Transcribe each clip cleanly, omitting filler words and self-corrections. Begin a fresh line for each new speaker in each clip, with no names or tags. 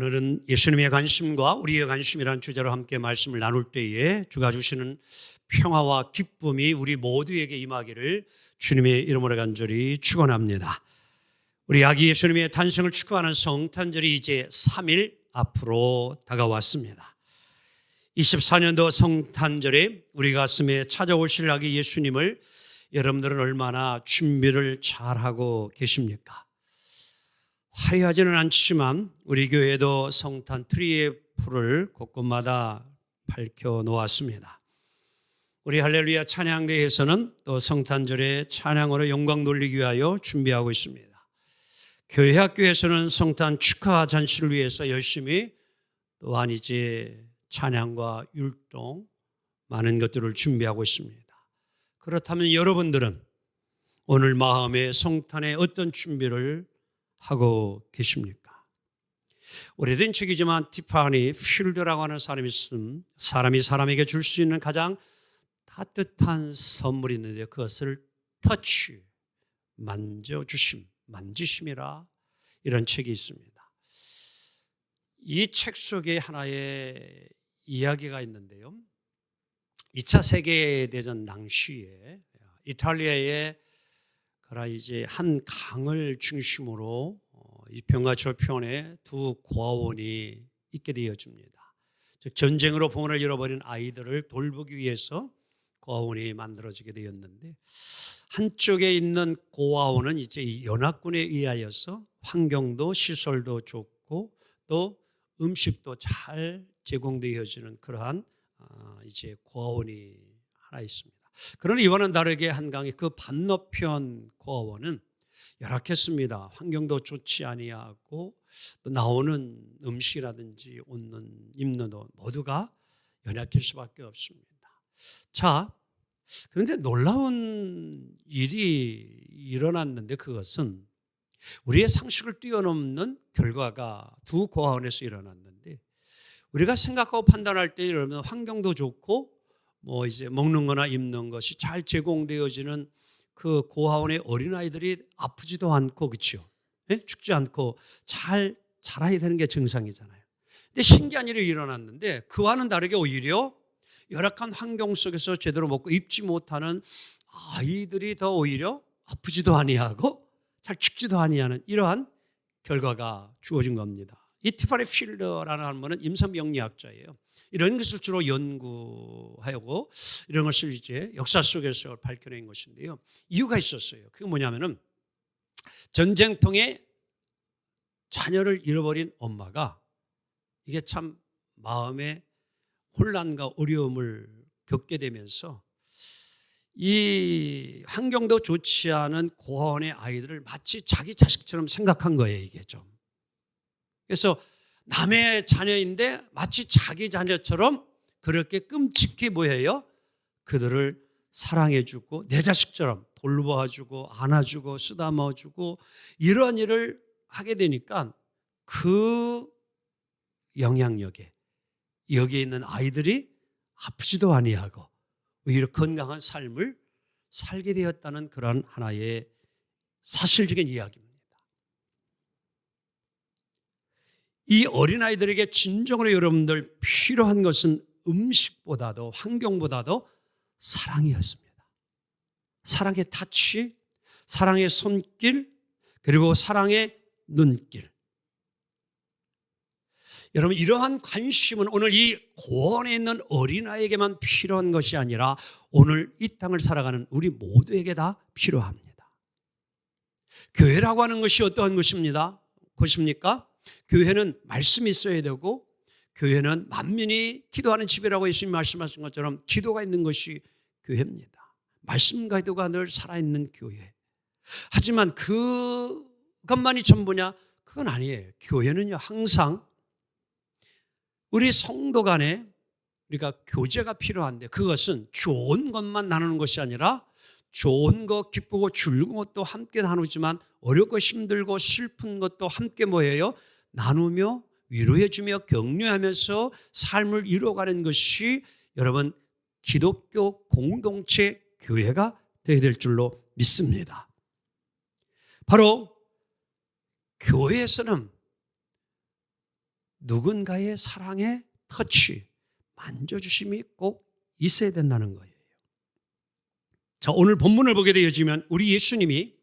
오늘은 예수님의 관심과 우리의 관심이라는 주제로 함께 말씀을 나눌 때에 주가 주시는 평화와 기쁨이 우리 모두에게 임하기를 주님의 이름으로 간절히 축원합니다. 우리 아기 예수님의 탄생을 축하하는 성탄절이 이제 3일 앞으로 다가왔습니다. 24년도 성탄절에 우리 가슴에 찾아오실 아기 예수님을 여러분들은 얼마나 준비를 잘하고 계십니까? 화려하지는 않지만 우리 교회도 성탄 트리의 풀을 곳곳마다 밝혀 놓았습니다. 우리 할렐루야 찬양대에서는 또 성탄절에 찬양으로 영광 돌리기 위하여 준비하고 있습니다. 교회 학교에서는 성탄 축하 잔치를 위해서 열심히 또한 이제 찬양과 율동 많은 것들을 준비하고 있습니다. 그렇다면 여러분들은 오늘 마음에 성탄에 어떤 준비를 하고 계십니까? 오래된 책이지만 티파니 필드라고 하는 사람이 쓴 사람이 사람에게 줄 수 있는 가장 따뜻한 선물이 있는데 그것을 터치, 만져주심, 만지심이라 이런 책이 있습니다. 이 책 속에 하나의 이야기가 있는데요. 2차 세계대전 당시에 이탈리아의 이제 한 강을 중심으로 이 편과 저편에 두 고아원이 있게 되어집니다. 즉 전쟁으로 부모를 잃어버린 아이들을 돌보기 위해서 고아원이 만들어지게 되었는데 한쪽에 있는 고아원은 이제 연합군에 의하여서 환경도 시설도 좋고 또 음식도 잘 제공되어지는 그러한 이제 고아원이 하나 있습니다. 그러나 이와는 다르게 한강의 그 반너편 고아원은 열악했습니다. 환경도 좋지 아니하고 또 나오는 음식이라든지 옷는 입는 옷 모두가 연약할 수밖에 없습니다. 자, 그런데 놀라운 일이 일어났는데 그것은 우리의 상식을 뛰어넘는 결과가 두 고아원에서 일어났는데 우리가 생각하고 판단할 때 이러면 환경도 좋고 이제 먹는 거나 입는 것이 잘 제공되어지는 그 고아원의 어린아이들이 아프지도 않고 그렇죠? 네? 죽지 않고 잘 자라야 되는 게 정상이잖아요. 근데 신기한 일이 일어났는데 그와는 다르게 오히려 열악한 환경 속에서 제대로 먹고 입지 못하는 아이들이 더 오히려 아프지도 아니하고 잘 죽지도 아니하는 이러한 결과가 주어진 겁니다. 이 티파니 필더라는 분은 임산병리학자예요. 이런 것을 주로 연구하고 이런 것을 이제 역사 속에서 밝혀낸 것인데요. 이유가 있었어요. 그게 뭐냐면은 전쟁통에 자녀를 잃어버린 엄마가 이게 참 마음에 혼란과 어려움을 겪게 되면서 이 환경도 좋지 않은 고아원의 아이들을 마치 자기 자식처럼 생각한 거예요, 이게 좀. 그래서 남의 자녀인데 마치 자기 자녀처럼 그렇게 끔찍히 뭐예요? 그들을 사랑해주고 내 자식처럼 돌봐주고 안아주고 쓰다마주고 이런 일을 하게 되니까 그 영향력에 여기에 있는 아이들이 아프지도 아니하고 오히려 건강한 삶을 살게 되었다는 그런 하나의 사실적인 이야기입니다. 이 어린아이들에게 진정으로 여러분들 필요한 것은 음식보다도 환경보다도 사랑이었습니다. 사랑의 타치, 사랑의 손길, 그리고 사랑의 눈길. 여러분 이러한 관심은 오늘 이 고원에 있는 어린아이에게만 필요한 것이 아니라 오늘 이 땅을 살아가는 우리 모두에게 다 필요합니다. 교회라고 하는 것이 어떠한 것입니다? 교회는 말씀이 있어야 되고 교회는 만민이 기도하는 집이라고 예수님이 말씀하신 것처럼 기도가 있는 것이 교회입니다. 말씀과 기도가 늘 살아있는 교회. 하지만 그것만이 전부냐? 그건 아니에요. 교회는요 항상 우리 성도 간에 우리가 교제가 필요한데 그것은 좋은 것만 나누는 것이 아니라 좋은 것, 기쁘고 즐거운 것도 함께 나누지만 어렵고 힘들고 슬픈 것도 함께 뭐예요? 나누며 위로해주며 격려하면서 삶을 이루어가는 것이 여러분 기독교 공동체 교회가 되어야 될 줄로 믿습니다. 바로 교회에서는 누군가의 사랑의 터치, 만져주심이 꼭 있어야 된다는 거예요. 자, 오늘 본문을 보게 되어지면 우리 예수님이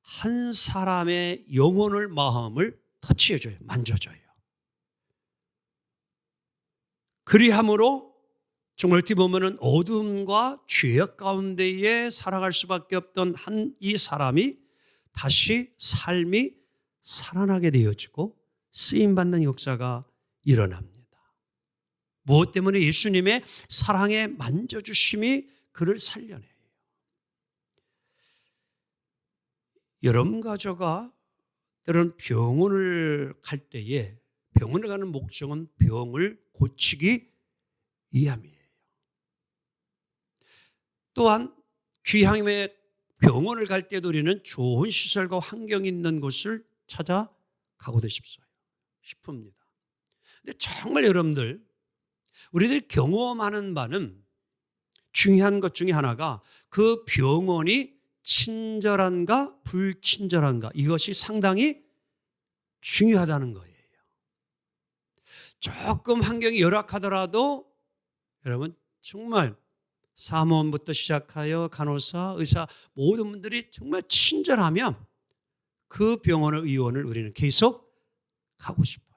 한 사람의 영혼을, 마음을 터치해줘요. 만져줘요. 그리함으로 정말 어떻게 보면 어둠과 죄악 가운데에 살아갈 수밖에 없던 이 사람이 다시 삶이 살아나게 되어지고 쓰임받는 역사가 일어납니다. 무엇 때문에? 예수님의 사랑의 만져주심이 그를 살려내요. 여러분과 저가 때로는 병원을 갈 때에 병원에 가는 목적은 병을 고치기 위함이에요. 또한 귀향의 병원을 갈 때도 우리는 좋은 시설과 환경이 있는 곳을 찾아가고도 싶습니다. 근데 정말 여러분들, 우리들이 경험하는 바는 중요한 것 중에 하나가 그 병원이 친절한가 불친절한가, 이것이 상당히 중요하다는 거예요. 조금 환경이 열악하더라도 여러분 정말 사무원부터 시작하여 간호사, 의사 모든 분들이 정말 친절하면 그 병원의 의원을 우리는 계속 가고 싶어요.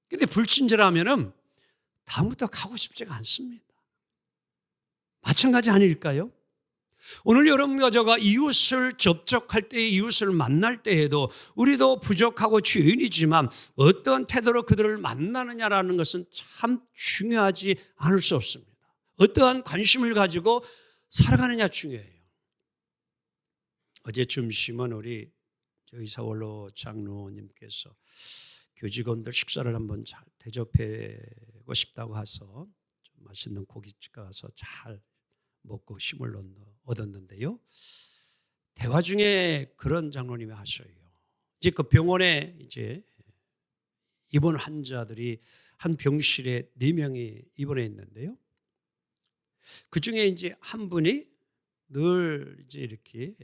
그런데 불친절하면은 다음부터 가고 싶지가 않습니다. 마찬가지 아닐까요? 오늘 여러분과 저가 이웃을 접촉할 때, 이웃을 만날 때에도 우리도 부족하고 죄인이지만 어떤 태도로 그들을 만나느냐라는 것은 참 중요하지 않을 수 없습니다. 어떠한 관심을 가지고 살아가느냐 중요해요. 어제 점심은 우리 의사원로 장로님께서 교직원들 식사를 한번 잘 대접하고 싶다고 해서 좀 맛있는 고깃집 가서 잘 먹고 힘을 얻었는데요. 대화 중에 그런 장로님이 하셔요. 이제 그 병원에 이제 입원 환자들이 한 병실에 4명이 입원해 있는데요. 그 중에 이제 한 분이 늘 이제 이렇게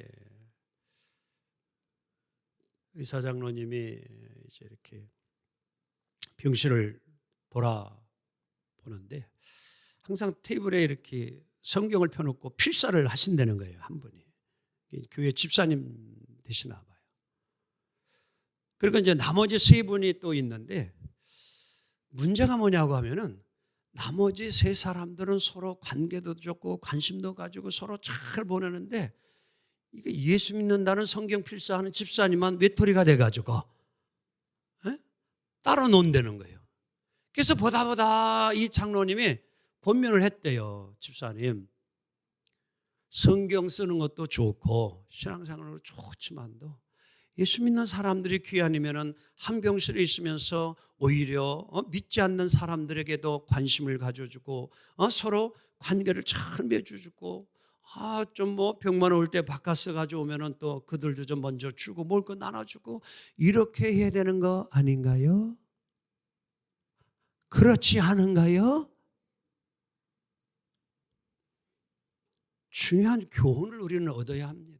의사 장로님이 이제 이렇게 병실을 돌아보는데 항상 테이블에 이렇게 성경을 펴놓고 필사를 하신다는 거예요, 한 분이. 교회 집사님 되시나 봐요. 그리고 이제 나머지 3분이 또 있는데 문제가 뭐냐고 하면은 나머지 3사람들은 서로 관계도 좋고 관심도 가지고 서로 잘 보내는데 이게 예수 믿는다는 성경 필사하는 집사님만 외톨이가 돼가지고 따로 논다는 거예요. 그래서 보다 이 장로님이 권면을 했대요. 집사님, 성경 쓰는 것도 좋고 신앙생활로 좋지만도 예수 믿는 사람들이 귀하니면은 한 병실에 있으면서 오히려 믿지 않는 사람들에게도 관심을 가져주고 서로 관계를 잘 맺어주고 좀 뭐 병만 올 때 바카스 가져오면은 또 그들도 좀 먼저 주고 먹을 거 나눠주고 이렇게 해야 되는 거 아닌가요? 그렇지 않은가요? 중요한 교훈을 우리는 얻어야 합니다.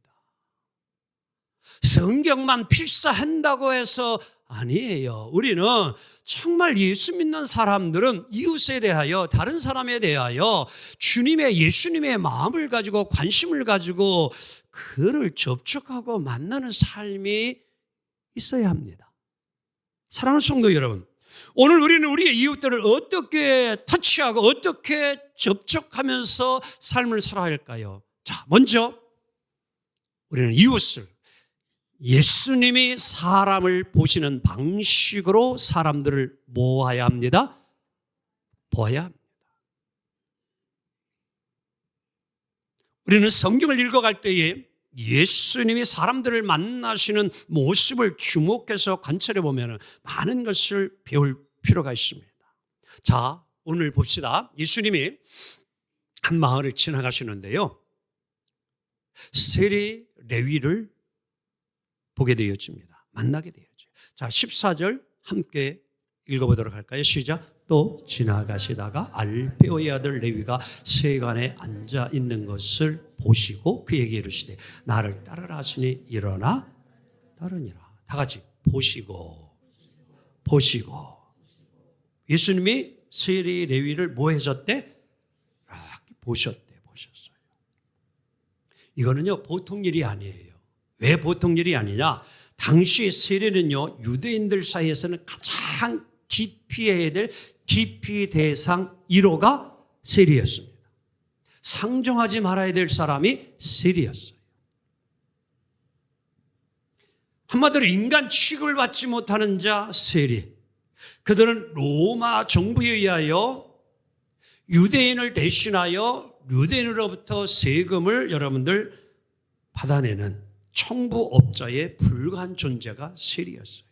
성경만 필사한다고 해서 아니에요. 우리는 정말 예수 믿는 사람들은 이웃에 대하여, 다른 사람에 대하여 예수님의 마음을 가지고 관심을 가지고 그를 접촉하고 만나는 삶이 있어야 합니다. 사랑하는 성도 여러분, 오늘 우리는 우리의 이웃들을 어떻게 터치하고 어떻게 접촉하면서 삶을 살아야 할까요? 자, 먼저 우리는 이웃을 예수님이 사람을 보시는 방식으로 사람들을 보아야 합니다. 보아야 합니다. 우리는 성경을 읽어갈 때에 예수님이 사람들을 만나시는 모습을 주목해서 관찰해 보면 많은 것을 배울 필요가 있습니다. 자, 오늘 봅시다. 예수님이 한 마을을 지나가시는데요. 세리 레위를 보게 되어집니다. 만나게 되어져요. 자, 14절 함께 읽어보도록 할까요? 시작. 또 지나가시다가 알페오의 아들 레위가 세간에 앉아 있는 것을 보시고 그에게 이르시되 나를 따르라 하시니 일어나 따르니라. 다 같이 보시고 예수님이 세리 레위를 뭐 해줬대? 이렇게 보셨어요. 이거는요, 보통 일이 아니에요. 왜 보통 일이 아니냐? 당시의 세례는요, 유대인들 사이에서는 가장 깊이 해야 될 깊이 대상 1호가 세리였습니다. 상정하지 말아야 될 사람이 세리였어요. 한마디로 인간 취급을 받지 못하는 자 세리. 그들은 로마 정부에 의하여 유대인을 대신하여 유대인으로부터 세금을 여러분들 받아내는 청부업자에 불과한 존재가 세리였어요.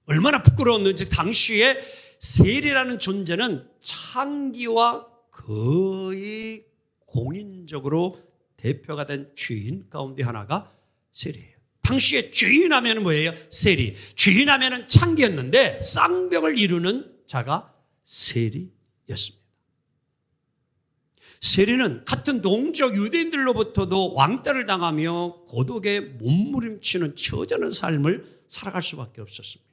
얼마나 부끄러웠는지 당시에 세리라는 존재는 창기와 거의 공인적으로 대표가 된 죄인 가운데 하나가 세리예요. 당시에 죄인 하면 뭐예요? 세리. 죄인 하면 창기였는데 쌍벽을 이루는 자가 세리였습니다. 세리는 같은 동족 유대인들로부터도 왕따를 당하며 고독에 몸부림치는 처절한 삶을 살아갈 수밖에 없었습니다.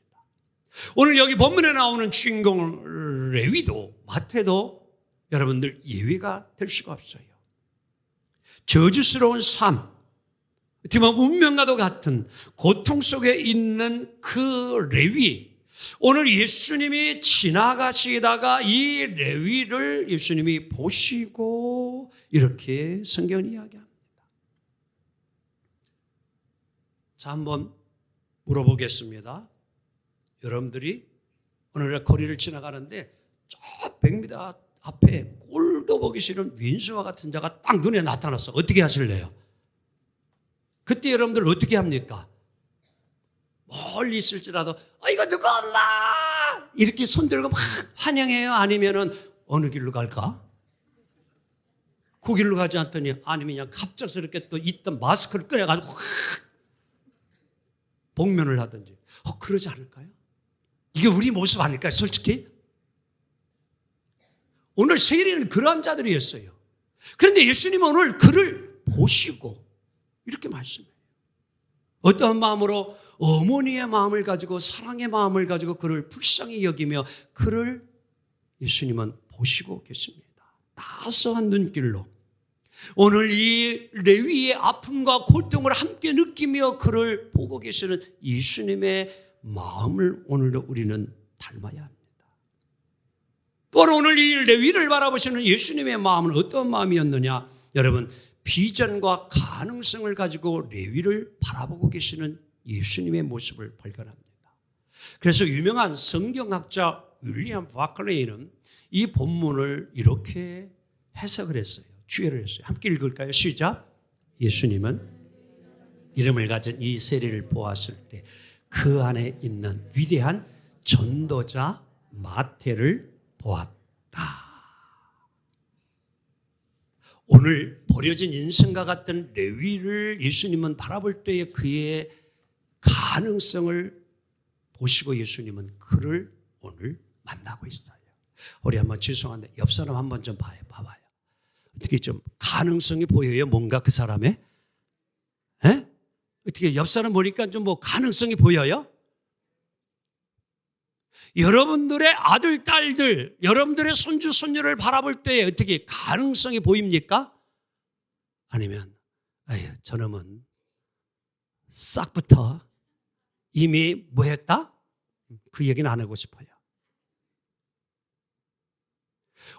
오늘 여기 본문에 나오는 주인공 레위도 마태도 여러분들 예외가 될 수가 없어요. 저주스러운 삶, 어떻게 보면 운명과도 같은 고통 속에 있는 그 레위, 오늘 예수님이 지나가시다가 이 레위를 예수님이 보시고 이렇게 성경은 이야기합니다. 자, 한번 물어보겠습니다. 여러분들이 오늘날 거리를 지나가는데 저 100m 앞에 꼴도 보기 싫은 윈수와 같은 자가 딱 눈에 나타났어. 어떻게 하실래요? 그때 여러분들 어떻게 합니까? 멀리 있을지라도 이거 누구 없나? 이렇게 손들고 막 환영해요? 아니면은 어느 길로 갈까? 그 길로 가지 않더니 아니면 그냥 갑작스럽게 또 있던 마스크를 꺼내가지고 확 복면을 하든지 그러지 않을까요? 이게 우리 모습 아닐까요? 솔직히 오늘 세리는 그러한 자들이었어요. 그런데 예수님은 오늘 그를 보시고 이렇게 말씀해요. 어떠한 마음으로? 어머니의 마음을 가지고 사랑의 마음을 가지고 그를 불쌍히 여기며 그를 예수님은 보시고 계십니다. 따스한 눈길로 오늘 이 레위의 아픔과 고통을 함께 느끼며 그를 보고 계시는 예수님의 마음을 오늘도 우리는 닮아야 합니다. 또한 오늘 이 레위를 바라보시는 예수님의 마음은 어떤 마음이었느냐? 여러분, 비전과 가능성을 가지고 레위를 바라보고 계시는 예수님의 모습을 발견합니다. 그래서 유명한 성경학자 윌리엄 바클레이는 이 본문을 이렇게 해석을 했어요. 주의를 했어요. 함께 읽을까요? 시작. 예수님은 이름을 가진 이 세리를 보았을 때 그 안에 있는 위대한 전도자 마태를 보았다. 오늘 버려진 인생과 같은 레위를 예수님은 바라볼 때에 그의 가능성을 보시고 예수님은 그를 오늘 만나고 있어요. 우리 한번 죄송한데 옆 사람 한번 좀 봐봐요. 어떻게 좀 가능성이 보여요? 뭔가 그 사람의? 에? 어떻게 옆 사람 보니까 좀 뭐 가능성이 보여요? 여러분들의 아들, 딸들, 여러분들의 손주, 손녀를 바라볼 때에 어떻게 가능성이 보입니까? 아니면 저놈은 싹부터 이미 뭐 했다? 그 얘기는 안 하고 싶어요.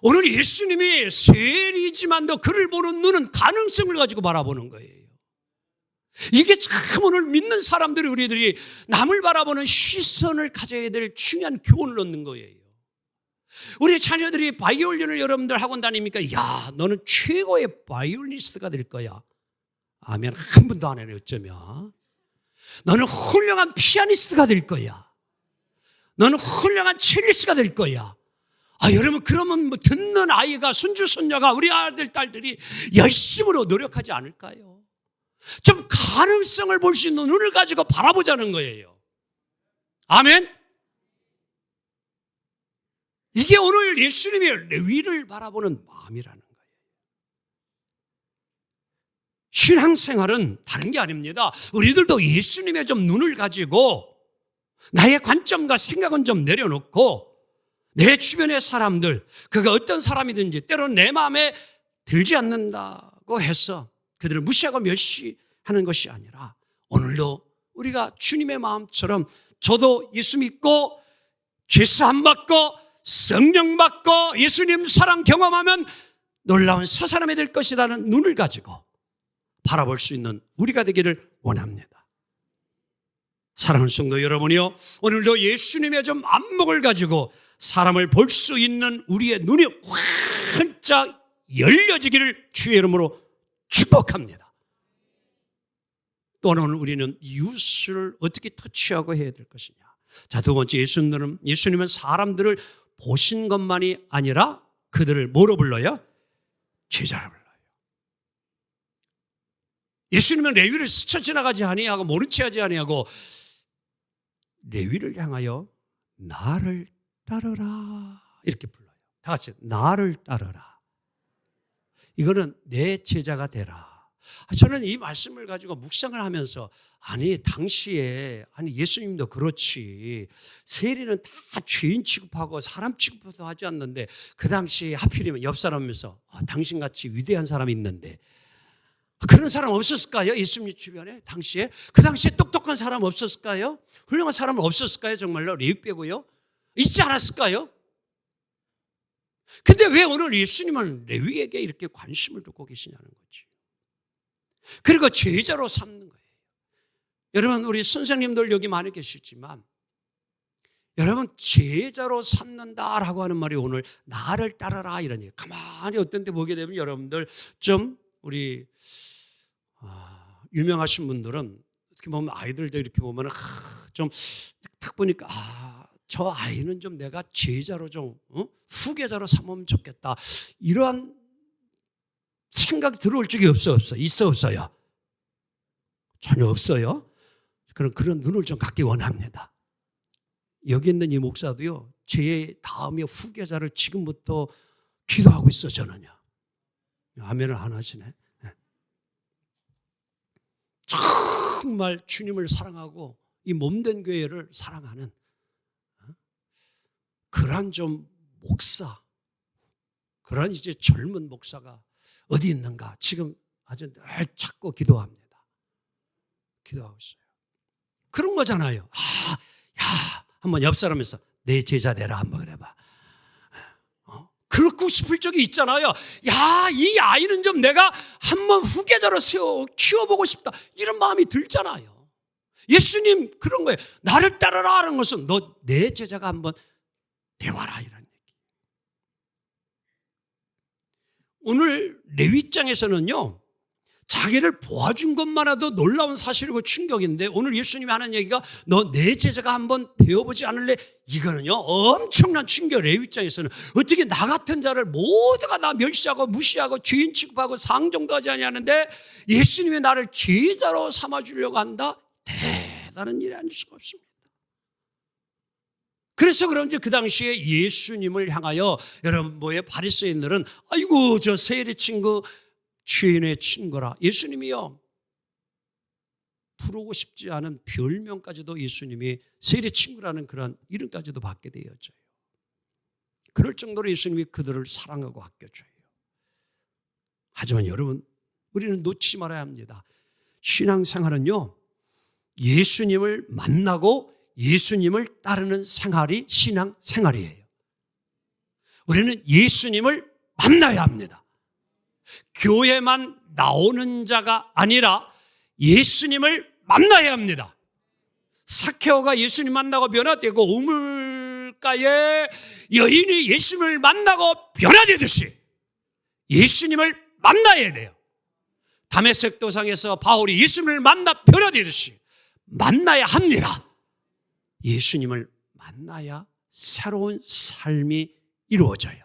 오늘 예수님이 세리지만도 그를 보는 눈은 가능성을 가지고 바라보는 거예요. 이게 참 오늘 믿는 사람들이 우리들이 남을 바라보는 시선을 가져야 될 중요한 교훈을 얻는 거예요. 우리 자녀들이 바이올린을 여러분들 학원 다닙니까? 야, 너는 최고의 바이올리니스트가 될 거야. 아멘. 한 번도 안 해요. 어쩌면. 너는 훌륭한 피아니스트가 될 거야. 너는 훌륭한 첼리스트가 될 거야. 여러분, 그러면 뭐 듣는 아이가, 손주, 손녀가, 우리 아들, 딸들이 열심으로 노력하지 않을까요? 좀 가능성을 볼 수 있는 눈을 가지고 바라보자는 거예요. 아멘? 이게 오늘 예수님의 레위를 바라보는 마음이라는 거예요. 신앙생활은 다른 게 아닙니다. 우리들도 예수님의 좀 눈을 가지고 나의 관점과 생각은 좀 내려놓고 내 주변의 사람들, 그가 어떤 사람이든지 때로는 내 마음에 들지 않는다고 해서 그들을 무시하고 멸시하는 것이 아니라 오늘도 우리가 주님의 마음처럼 저도 예수 믿고 죄사함 받고 성령 받고 예수님 사랑 경험하면 놀라운 새 사람이 될 것이라는 눈을 가지고 바라볼 수 있는 우리가 되기를 원합니다. 사랑하는 성도 여러분이요, 오늘도 예수님의 좀 안목을 가지고 사람을 볼 수 있는 우리의 눈이 활짝 열려지기를 주의 이름으로 축복합니다. 또는 우리는 이웃을 어떻게 터치하고 해야 될 것이냐. 자, 두 번째, 예수님은 사람들을 보신 것만이 아니라 그들을 뭐로 불러요? 제자라 불러요. 예수님은 레위를 스쳐 지나가지 아니하고 모른 채 하지 아니하고 레위를 향하여 나를 따르라 이렇게 불러요. 다 같이 나를 따르라. 이거는 내 제자가 되라. 저는 이 말씀을 가지고 묵상을 하면서 당시에 예수님도 그렇지 세리는 다 죄인 취급하고 사람 취급도 하지 않는데 그 당시에 하필이면 옆 사람이면서 당신같이 위대한 사람이 있는데 그런 사람 없었을까요? 예수님 주변에 당시에 그 당시에 똑똑한 사람 없었을까요? 훌륭한 사람 없었을까요? 정말로 레위 빼고요? 있지 않았을까요? 근데 왜 오늘 예수님은 레위에게 이렇게 관심을 두고 계시냐는 거지. 그리고 제자로 삼는 거예요. 여러분, 우리 선생님들 여기 많이 계시지만 여러분, 제자로 삼는다라고 하는 말이 오늘 나를 따르라 이런 얘기. 가만히 어떤 데 보게 되면 여러분들 좀 우리 유명하신 분들은 어떻게 보면 아이들도 이렇게 보면 좀 딱 보니까 저 아이는 좀 내가 제자로 좀 후계자로 삼으면 좋겠다 이러한 생각이 들어올 적이 없어요? 전혀 없어요. 그런 눈을 좀 갖기 원합니다. 여기 있는 이 목사도요, 제 다음에 후계자를 지금부터 기도하고 있어. 저는요. 아멘을 안 하시네. 정말 주님을 사랑하고 이 몸된 교회를 사랑하는 그런 좀 목사, 그런 이제 젊은 목사가 어디 있는가 지금 아주 늘 찾고 기도합니다. 기도하고 있어요. 그런 거잖아요. 한번 옆 사람에서 내 제자 되라 한번 그래봐. 그렇고 싶을 적이 있잖아요. 이 아이는 좀 내가 한번 후계자로 키워보고 싶다 이런 마음이 들잖아요. 예수님 그런 거예요. 나를 따르라 하는 것은 너 내 제자가 한번 되와라 이런 얘기. 오늘 레위장에서는요, 자기를 보아준 것만으로도 놀라운 사실이고 충격인데 오늘 예수님이 하는 얘기가 너 내 제자가 한번 되어보지 않을래? 이거는요 엄청난 충격. 레위장에서는 어떻게 나 같은 자를 모두가 다 멸시하고 무시하고 죄인 취급하고 상종도 하지 아니하는데 예수님이 나를 제자로 삼아주려고 한다? 대단한 일이 아닐 수가 없습니다. 그래서 그런지 그 당시에 예수님을 향하여 여러분 바리새인들은 아이고 저 세리 친구 죄인의 친구라. 예수님이요 부르고 싶지 않은 별명까지도 예수님이 세리 친구라는 그런 이름까지도 받게 되어져요. 그럴 정도로 예수님이 그들을 사랑하고 아껴줘요. 하지만 여러분, 우리는 놓치지 말아야 합니다. 신앙생활은요 예수님을 만나고 예수님을 따르는 생활이 신앙생활이에요. 우리는 예수님을 만나야 합니다. 교회만 나오는 자가 아니라 예수님을 만나야 합니다. 삭개오가 예수님 만나고 변화되고 우물가에 여인이 예수님을 만나고 변화되듯이 예수님을 만나야 돼요. 다메섹 도상에서 바울이 예수님을 만나 변화되듯이 만나야 합니다. 예수님을 만나야 새로운 삶이 이루어져요.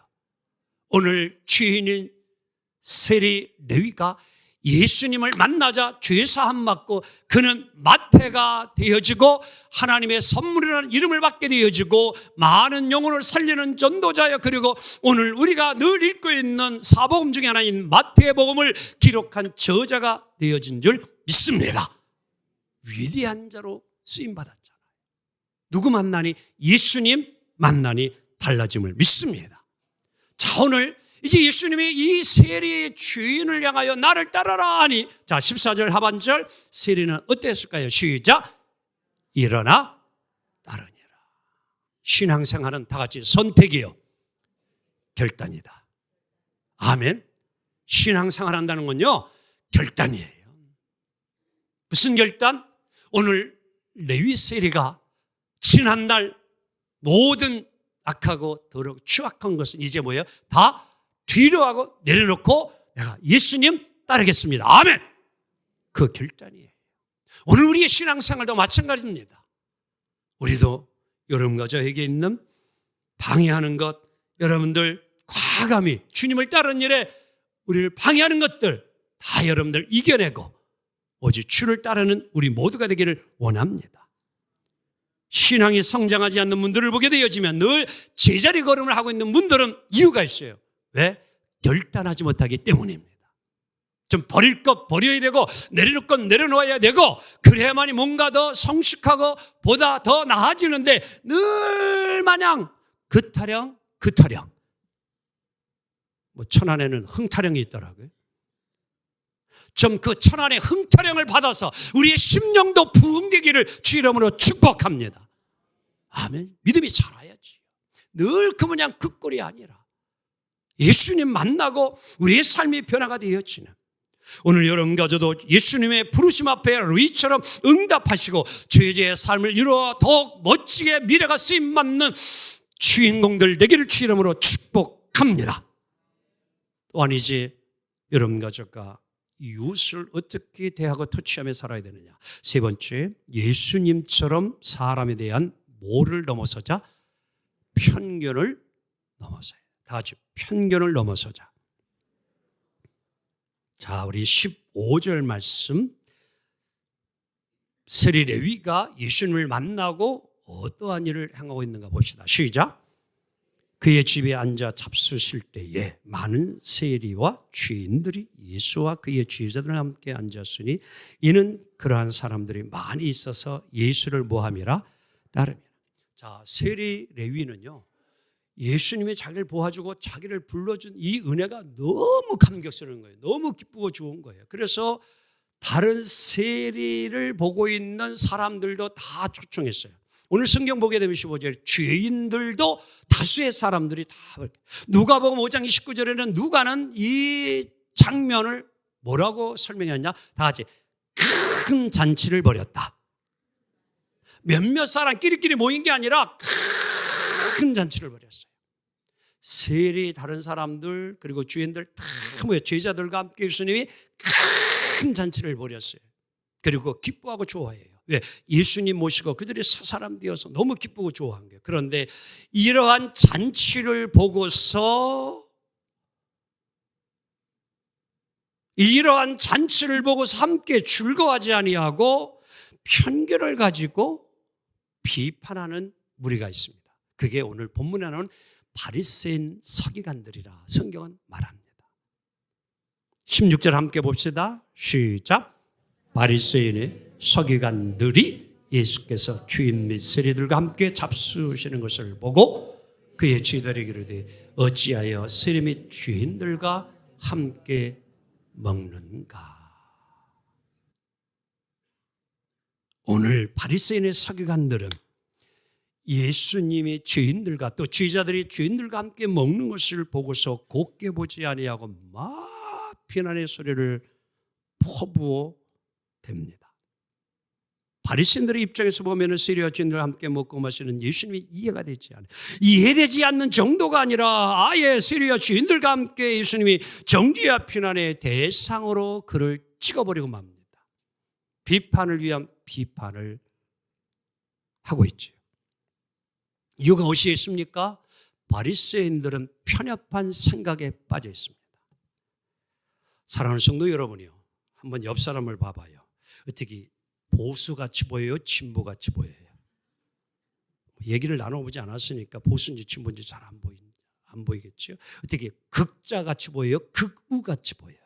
오늘 죄인인 세리 레위가 예수님을 만나자 죄사함 받고 그는 마태가 되어지고 하나님의 선물이라는 이름을 받게 되어지고 많은 영혼을 살리는 전도자여. 그리고 오늘 우리가 늘 읽고 있는 사복음 중에 하나인 마태복음을 기록한 저자가 되어진 줄 믿습니다. 위대한 자로 쓰임받았잖아요. 누구 만나니? 예수님 만나니 달라짐을 믿습니다. 자, 오늘 이제 예수님이 이 세리의 주인을 향하여 나를 따르라 하니, 자, 14절 하반절, 세리는 어땠을까요? 시작. 일어나 따르니라. 신앙생활은 다 같이 선택이요, 결단이다. 아멘. 신앙생활 한다는 건요, 결단이에요. 무슨 결단? 오늘 레위 세리가 지난날 모든 악하고 더럽고 추악한 것은 이제 뭐예요? 다 뒤로 하고 내려놓고 내가 예수님 따르겠습니다. 아멘. 그 결단이에요. 오늘 우리의 신앙생활도 마찬가지입니다. 우리도 여러분과 저에게 있는 방해하는 것, 여러분들 과감히 주님을 따르는 일에 우리를 방해하는 것들 다 여러분들 이겨내고 오직 주를 따르는 우리 모두가 되기를 원합니다. 신앙이 성장하지 않는 분들을 보게 되어지면 늘 제자리 걸음을 하고 있는 분들은 이유가 있어요. 왜? 결단하지 못하기 때문입니다. 좀 버릴 것 버려야 되고 내려놓을 것 내려놓아야 되고 그래야만이 뭔가 더 성숙하고 보다 더 나아지는데 늘 마냥 그 타령 뭐 천안에는 흥타령이 있더라고요. 좀 그 천안의 흥타령을 받아서 우리의 심령도 부흥되기를 주 이름으로 축복합니다. 아멘. 믿음이 자라야지. 늘 그 모양 그 꼴이 아니라 예수님 만나고 우리의 삶이 변화가 되어지는, 오늘 여러분과 저도 예수님의 부르심 앞에 루이처럼 응답하시고 죄의 삶을 이루어 더욱 멋지게 미래가 쓰임받는 주인공들 되기를 주 이름으로 축복합니다. 또한 이제 여러분과 저가 이웃을 어떻게 대하고 터치하며 살아야 되느냐. 세 번째, 예수님처럼 사람에 대한 뭐를 넘어서자? 편견을 넘어서야. 다 같이 편견을 넘어서자. 자, 우리 15절 말씀, 세리 레위가 예수님을 만나고 어떠한 일을 행하고 있는가 봅시다. 시작. 그의 집에 앉아 잡수실 때에 많은 세리와 죄인들이 예수와 그의 제자들과 함께 앉았으니 이는 그러한 사람들이 많이 있어서 예수를 모함이라 따름이라. 자, 세리 레위는요, 예수님이 자기를 보아주고 자기를 불러준 이 은혜가 너무 감격스러운 거예요. 너무 기쁘고 좋은 거예요. 그래서 다른 세리를 보고 있는 사람들도 다 초청했어요. 오늘 성경 보게 되면 15절, 죄인들도 다수의 사람들이 다, 누가복음 5장 29절에는 누가는 이 장면을 뭐라고 설명했냐? 다 같이 큰 잔치를 벌였다. 몇몇 사람 끼리끼리 모인 게 아니라 큰 잔치를 벌였어요. 세리 다른 사람들 그리고 죄인들 다 모여 제자들과 함께 예수님이 큰 잔치를 벌였어요. 그리고 기뻐하고 좋아해요. 왜? 예수님 모시고 그들이 사람 되어서 너무 기쁘고 좋아한 거예요. 그런데 이러한 잔치를 보고서 함께 즐거워하지 아니하고 편견을 가지고 비판하는 무리가 있습니다. 그게 오늘 본문에 나오는 바리새인 서기관들이라 성경은 말합니다. 16절 함께 봅시다. 시작. 바리새인의 서기관들이 예수께서 주인 및 세리들과 함께 잡수시는 것을 보고 그의 제자들에게 이르되 어찌하여 세리 및 주인들과 함께 먹는가. 오늘 바리새인의 서기관들은 예수님이 죄인들과 또 제자들이 죄인들과 함께 먹는 것을 보고서 곱게 보지 아니하고 막 비난의 소리를 퍼부어 댑니다. 바리새인들의 입장에서 보면 세리와 죄인들과 함께 먹고 마시는 예수님이 이해가 되지 않아요. 이해되지 않는 정도가 아니라 아예 세리와 죄인들과 함께 예수님이 정죄와 비난의 대상으로 그를 찍어버리고 맙니다. 비판을 위한 비판을 하고 있죠. 이유가 어디에 있습니까? 바리새인들은 편협한 생각에 빠져 있습니다. 사랑하는 성도 여러분이요, 한번 옆 사람을 봐봐요. 어떻게 보수같이 보여요? 진보같이 보여요? 얘기를 나눠보지 않았으니까 보수인지 진보인지 잘 안 보이겠죠? 어떻게 극자같이 보여요? 극우같이 보여요?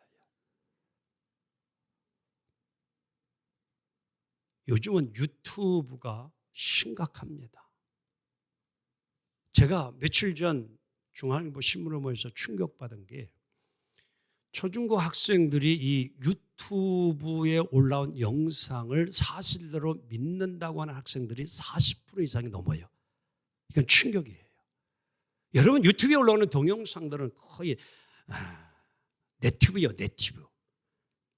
요즘은 유튜브가 심각합니다. 제가 며칠 전 중앙일보 신문을 보면서 충격받은 게 초중고 학생들이 이 유튜브에 올라온 영상을 사실대로 믿는다고 하는 학생들이 40% 이상이 넘어요. 이건 충격이에요. 여러분, 유튜브에 올라오는 동영상들은 거의 네티브요, 네티브.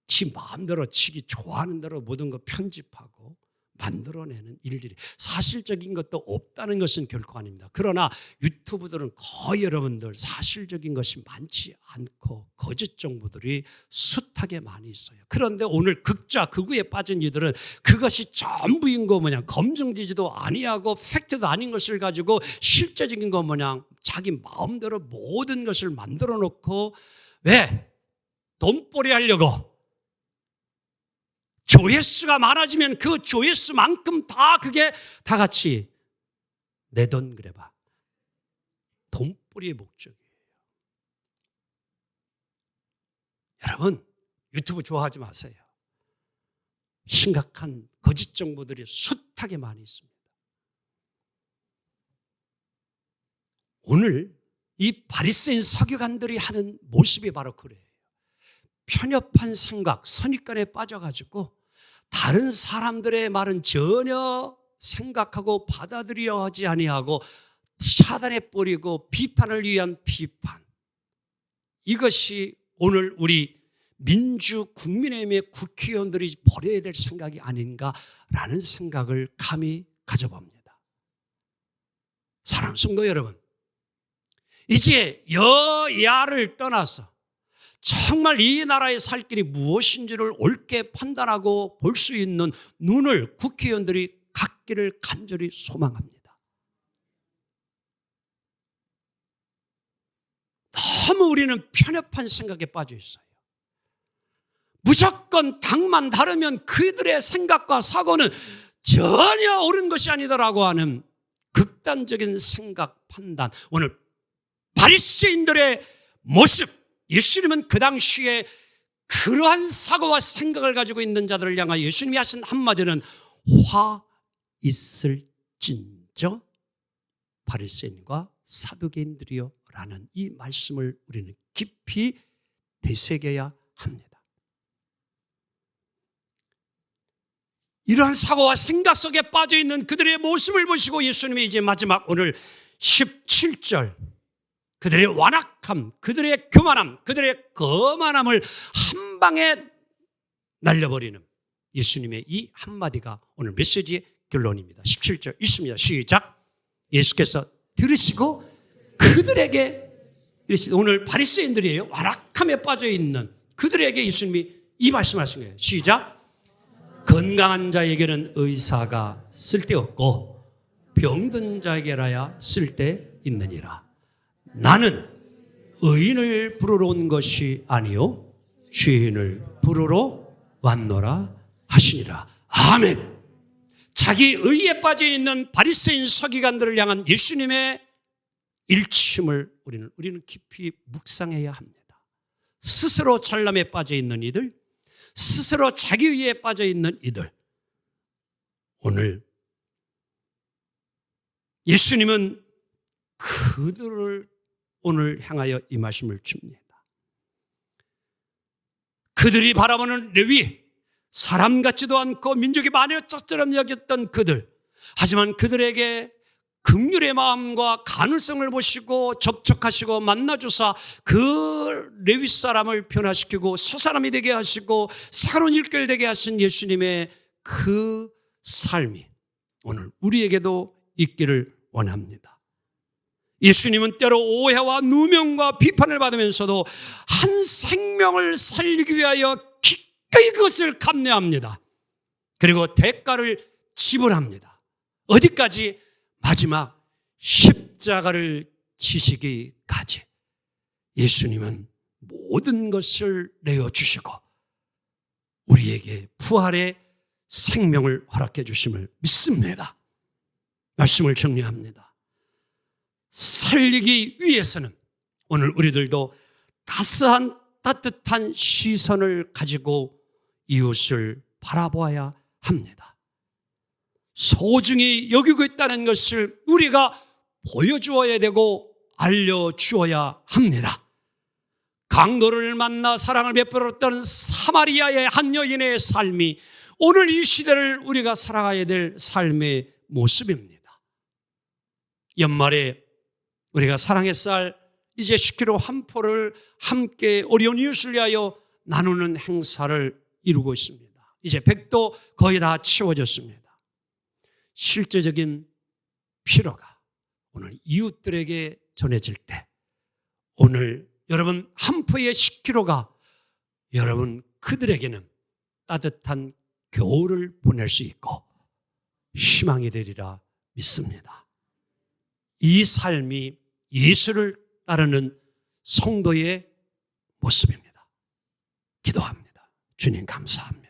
지 마음대로 치기 좋아하는 대로 모든 거 편집하고 만들어내는 일들이 사실적인 것도 없다는 것은 결코 아닙니다. 그러나 유튜브들은 거의 여러분들 사실적인 것이 많지 않고 거짓 정보들이 숱하게 많이 있어요. 그런데 오늘 극자, 극우에 빠진 이들은 그것이 전부인 거 모양 검증되지도 아니하고 팩트도 아닌 것을 가지고 실제적인 거 모양 자기 마음대로 모든 것을 만들어 놓고 왜? 돈벌이 하려고. 조회수가 많아지면 그 조회수만큼 다 그게 다 같이 내 돈 그래봐. 돈벌이의 목적이에요. 여러분, 유튜브 좋아하지 마세요. 심각한 거짓 정보들이 숱하게 많이 있습니다. 오늘 이 바리새인 서기관들이 하는 모습이 바로 그래요. 편협한 생각, 선입견에 빠져가지고 다른 사람들의 말은 전혀 생각하고 받아들여 하지 아니하고 차단해 버리고 비판을 위한 비판. 이것이 오늘 우리 민주국민의힘의 국회의원들이 버려야 될 생각이 아닌가라는 생각을 감히 가져봅니다. 사랑하는 성도 여러분, 이제 여야를 떠나서 정말 이 나라의 살 길이 무엇인지를 옳게 판단하고 볼 수 있는 눈을 국회의원들이 갖기를 간절히 소망합니다. 너무 우리는 편협한 생각에 빠져 있어요. 무조건 당만 다르면 그들의 생각과 사고는 전혀 옳은 것이 아니다라고 하는 극단적인 생각, 판단. 오늘 바리새인들의 모습, 예수님은 그 당시에 그러한 사고와 생각을 가지고 있는 자들을 향하여 예수님이 하신 한마디는 화 있을진저 바리새인과 사두개인들이여 라는 이 말씀을 우리는 깊이 되새겨야 합니다. 이러한 사고와 생각 속에 빠져있는 그들의 모습을 보시고 예수님이 이제 마지막 오늘 17절 그들의 완악함, 그들의 교만함, 그들의 거만함을 한 방에 날려버리는 예수님의 이 한마디가 오늘 메시지의 결론입니다. 17절 있습니다. 시작. 예수께서 들으시고 그들에게 오늘 바리새인들이에요. 완악함에 빠져있는 그들에게 예수님이 이 말씀하신 거예요. 시작. 건강한 자에게는 의사가 쓸데없고 병든 자에게라야 쓸데있느니라. 나는 의인을 부르러 온 것이 아니요 죄인을 부르러 왔노라 하시니라. 아멘. 자기 의에 빠져있는 바리새인 서기관들을 향한 예수님의 일침을 우리는 깊이 묵상해야 합니다. 스스로 잘남에 빠져있는 이들, 스스로 자기 의에 빠져있는 이들, 오늘 예수님은 그들을 오늘 향하여 이 말씀을 줍니다. 그들이 바라보는 레위, 사람 같지도 않고 민족이 마녀짝처럼 여겼던 그들, 하지만 그들에게 긍휼의 마음과 가능성을 보시고 접촉하시고 만나주사 그 레위 사람을 변화시키고 새 사람이 되게 하시고 새로운 일꾼 되게 하신 예수님의 그 삶이 오늘 우리에게도 있기를 원합니다. 예수님은 때로 오해와 누명과 비판을 받으면서도 한 생명을 살리기 위하여 기꺼이 그것을 감내합니다. 그리고 대가를 지불합니다. 어디까지? 마지막 십자가를 지시기까지 예수님은 모든 것을 내어주시고 우리에게 부활의 생명을 허락해 주심을 믿습니다. 말씀을 정리합니다. 살리기 위해서는 오늘 우리들도 따스한 따뜻한 시선을 가지고 이웃을 바라보아야 합니다. 소중히 여기고 있다는 것을 우리가 보여주어야 되고 알려주어야 합니다. 강도를 만나 사랑을 베풀었던 사마리아의 한 여인의 삶이 오늘 이 시대를 우리가 살아가야 될 삶의 모습입니다. 연말에 우리가 사랑의 쌀 이제 10kg 한 포를 함께 어려운 이웃을 위하여 나누는 행사를 이루고 있습니다. 이제 100도 거의 다 채워졌습니다. 실제적인 필요가 오늘 이웃들에게 전해질 때 오늘 여러분 한 포의 10kg가 여러분 그들에게는 따뜻한 겨울을 보낼 수 있고 희망이 되리라 믿습니다. 이 삶이 예수를 따르는 성도의 모습입니다. 기도합니다. 주님 감사합니다.